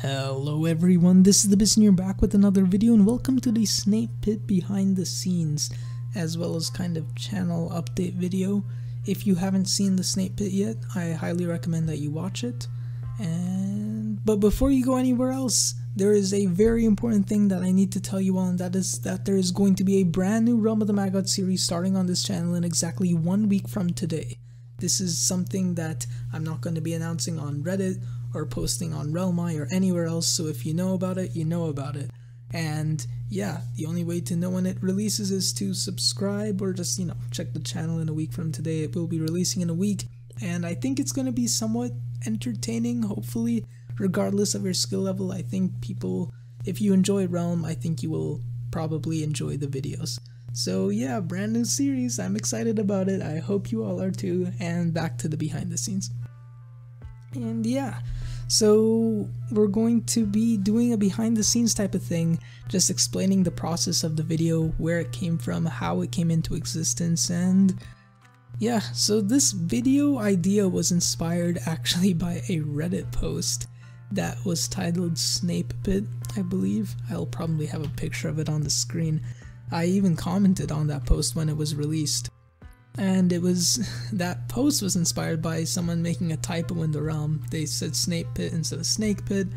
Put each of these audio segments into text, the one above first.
Hello everyone, this is the Business back with another video, and welcome to the Snape Pit behind the scenes, as well as kind of channel update video. If you haven't seen the Snape Pit yet, I highly recommend that you watch it. But before you go anywhere else, there is a very important thing that I need to tell you all, and that is that there is going to be a brand new RotMG series starting on this channel in exactly 1 week from today. This is something that I'm not going to be announcing on Reddit or posting on RotMG or anywhere else, so if you know about it, you know about it. And yeah, the only way to know when it releases is to subscribe or just, check the channel in a week from today. It will be releasing in a week, and I think it's going to be somewhat entertaining, hopefully, regardless of your skill level. I think people, if you enjoy Realm, I think you will probably enjoy the videos. So yeah, brand new series, I'm excited about it, I hope you all are too, and back to the behind the scenes. And yeah, so we're going to be doing a behind the scenes type of thing, just explaining the process of the video, where it came from, how it came into existence, and yeah, so this video idea was inspired actually by a Reddit post that was titled Snape Pit, I believe. I'll probably have a picture of it on the screen. I even commented on that post when it was released. And that post was inspired by someone making a typo in the realm. They said Snape Pit instead of Snake Pit.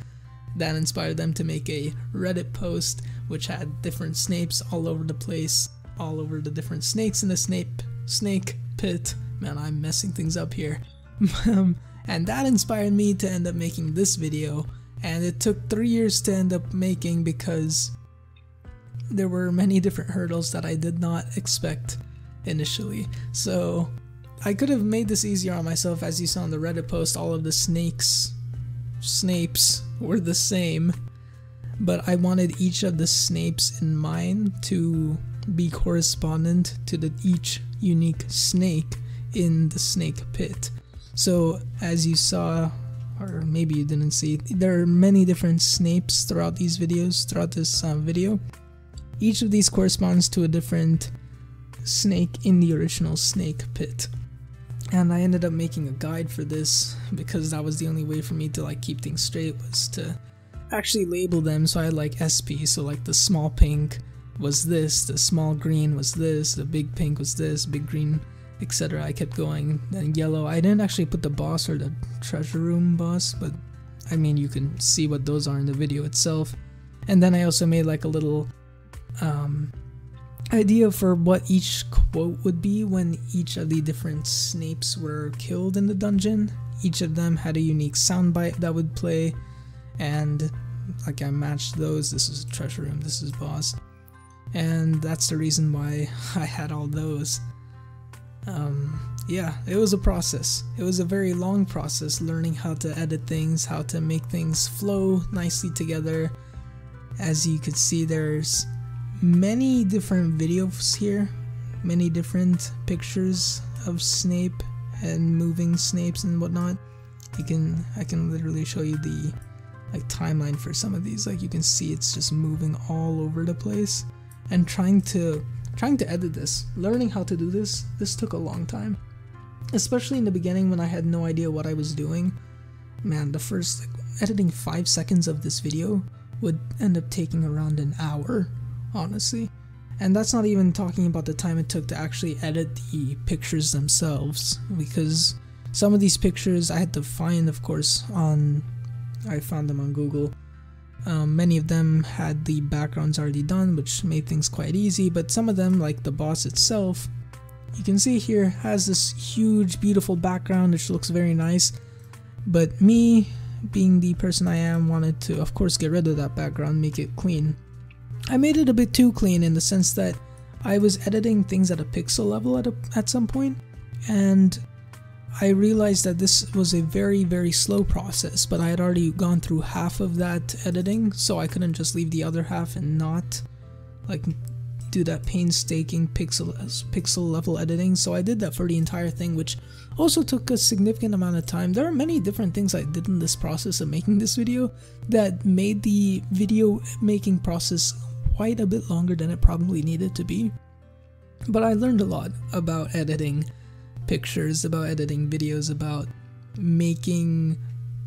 That inspired them to make a Reddit post which had different Snapes all over the place, all over the different snakes in the Snake Pit. Man, I'm messing things up here. And that inspired me to end up making this video, and it took 3 years to end up making because there were many different hurdles that I did not expect initially. So I could have made this easier on myself. As you saw in the Reddit post, all of the Snapes were the same, but I wanted each of the Snapes in mind to be correspondent to each unique snake in the Snake Pit. So as you saw, or maybe you didn't see, there are many different Snapes throughout these videos, throughout this video. Each of these corresponds to a different snake in the original Snake Pit. And I ended up making a guide for this because that was the only way for me to keep things straight, was to actually label them. So I had SP, so the small pink was this, the small green was this, the big pink was this, big green, etc. I kept going. Then yellow, I didn't actually put the boss or the treasure room boss, but I mean you can see what those are in the video itself. And then I also made a little idea for what each quote would be when each of the different Snapes were killed in the dungeon. Each of them had a unique soundbite that would play, and I matched those. This is treasure room, this is boss, and that's the reason why I had all those. Yeah, it was a process. It was a very long process, learning how to edit things, how to make things flow nicely together. As you could see, there's many different videos here, many different pictures of Snape and moving Snapes and whatnot. I can literally show you the timeline for some of these. You can see it's just moving all over the place. And trying to edit this, learning how to do this took a long time, especially in the beginning when I had no idea what I was doing. Man, the first editing 5 seconds of this video would end up taking around an hour, honestly. And that's not even talking about the time it took to actually edit the pictures themselves, because some of these pictures I had to find, of course, I found them on Google. Many of them had the backgrounds already done, which made things quite easy, but some of them, like the boss itself, you can see here, has this huge beautiful background which looks very nice, but me, being the person I am, wanted to of course get rid of that background, make it clean. I made it a bit too clean in the sense that I was editing things at a pixel level at some point, and I realized that this was a very, very slow process, but I had already gone through half of that editing, so I couldn't just leave the other half and not do that painstaking pixel level editing. So I did that for the entire thing, which also took a significant amount of time. There are many different things I did in this process of making this video that made the video making process quite a bit longer than it probably needed to be. But I learned a lot about editing pictures, about editing videos, about making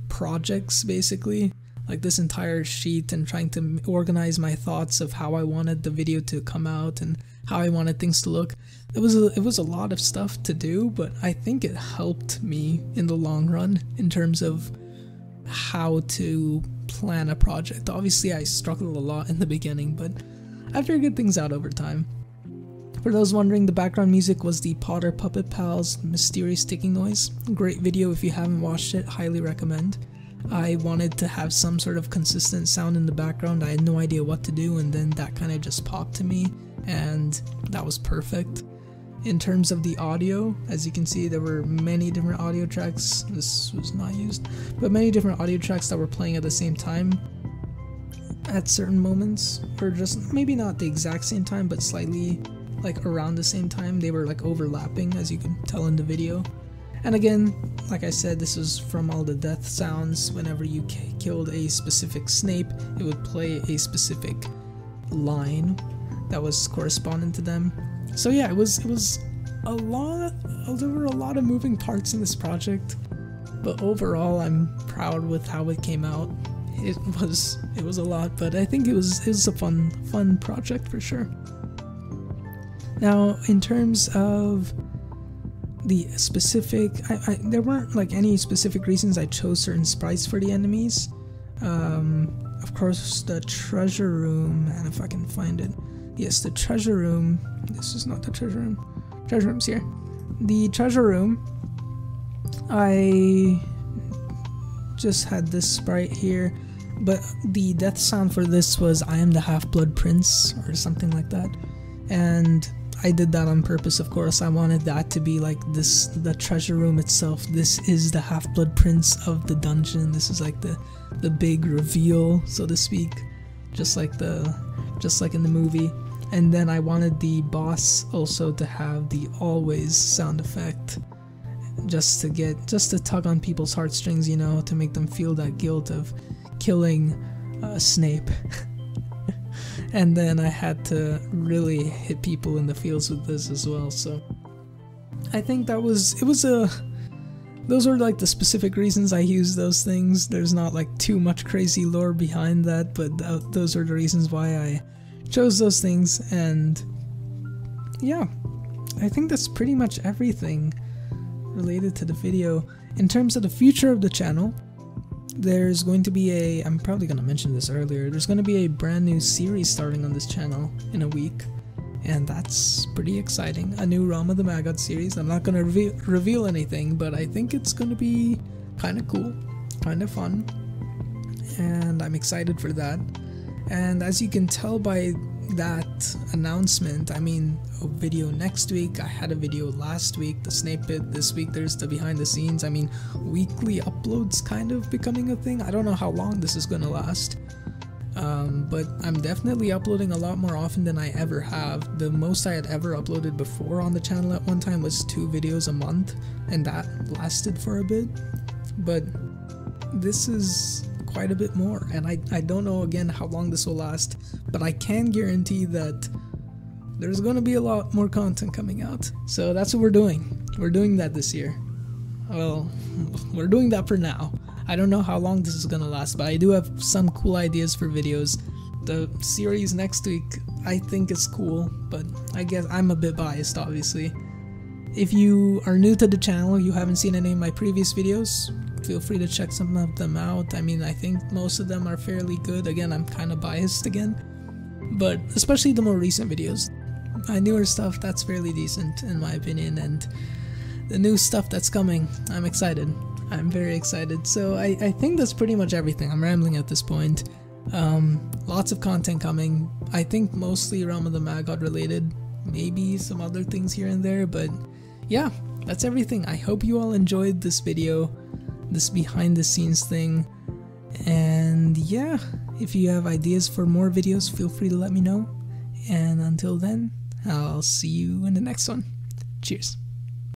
projects basically. like this entire sheet and trying to organize my thoughts of how I wanted the video to come out and how I wanted things to look. It was a lot of stuff to do, but I think it helped me in the long run in terms of how to plan a project. Obviously I struggled a lot in the beginning, but I figured things out over time. For those wondering, the background music was the Potter Puppet Pals Mysterious Ticking Noise. Great video. If you haven't watched it, highly recommend. I wanted to have some sort of consistent sound in the background. I had no idea what to do, and then that kind of just popped to me, and that was perfect. In terms of the audio, as you can see, there were many different audio tracks. This was not used, but many different audio tracks that were playing at the same time at certain moments, or just maybe not the exact same time, but slightly like around the same time. They were like overlapping, as you can tell in the video. And again, like I said, this was from all the death sounds. Whenever you killed a specific Snape, it would play a specific line that was corresponding to them. So yeah, it was a lot. There were a lot of moving parts in this project, but overall, I'm proud with how it came out. It was a lot, but I think it was a fun project for sure. Now, in terms of the specific, there weren't like any specific reasons I chose certain sprites for the enemies. Of course, the treasure room, and if I can find it, yes, the treasure room. This is not the treasure room. Treasure room's here. The treasure room, I just had this sprite here, but the death sound for this was "I am the Half-Blood Prince" or something like that, and I did that on purpose. Of course, I wanted that to be like this, the treasure room itself. This is the Half-Blood Prince of the dungeon. This is like the big reveal, so to speak, just like in the movie. And then I wanted the boss also to have the always sound effect, just to tug on people's heartstrings, you know, to make them feel that guilt of killing Snape. And then I had to really hit people in the feels with this as well. So I think those were like the specific reasons I used those things. There's not like too much crazy lore behind that, but those are the reasons why I chose those things. And yeah, I think that's pretty much everything related to the video. In terms of the future of the channel, there's going to be I'm probably going to mention this earlier, there's going to be a brand new series starting on this channel in a week, and that's pretty exciting. A new Realm of the Mad God series. I'm not going to reveal anything, but I think it's going to be kind of cool, kind of fun, and I'm excited for that. And as you can tell by that announcement, I mean, a video next week, I had a video last week, the Snape Pit. This week there's the behind the scenes. I mean, weekly uploads kind of becoming a thing. I don't know how long this is gonna last, but I'm definitely uploading a lot more often than I ever have. The most I had ever uploaded before on the channel at one time was 2 videos a month, and that lasted for a bit, but this is quite a bit more, and I don't know again how long this will last, but I can guarantee that there's going to be a lot more content coming out. So that's what we're doing. We're doing that this year. Well, we're doing that for now. I don't know how long this is going to last, but I do have some cool ideas for videos. The series next week I think is cool, but I guess I'm a bit biased, obviously. If you are new to the channel, you haven't seen any of my previous videos, feel free to check some of them out. I mean, I think most of them are fairly good. Again, I'm kind of biased again, but especially the more recent videos. My newer stuff, that's fairly decent in my opinion, and the new stuff that's coming, I'm excited. I'm very excited. So I think that's pretty much everything. I'm rambling at this point. Lots of content coming. I think mostly Realm of the Mad God related, maybe some other things here and there, but yeah, that's everything. I hope you all enjoyed this video, this behind the scenes thing, and yeah, if you have ideas for more videos, feel free to let me know, and until then, I'll see you in the next one. Cheers.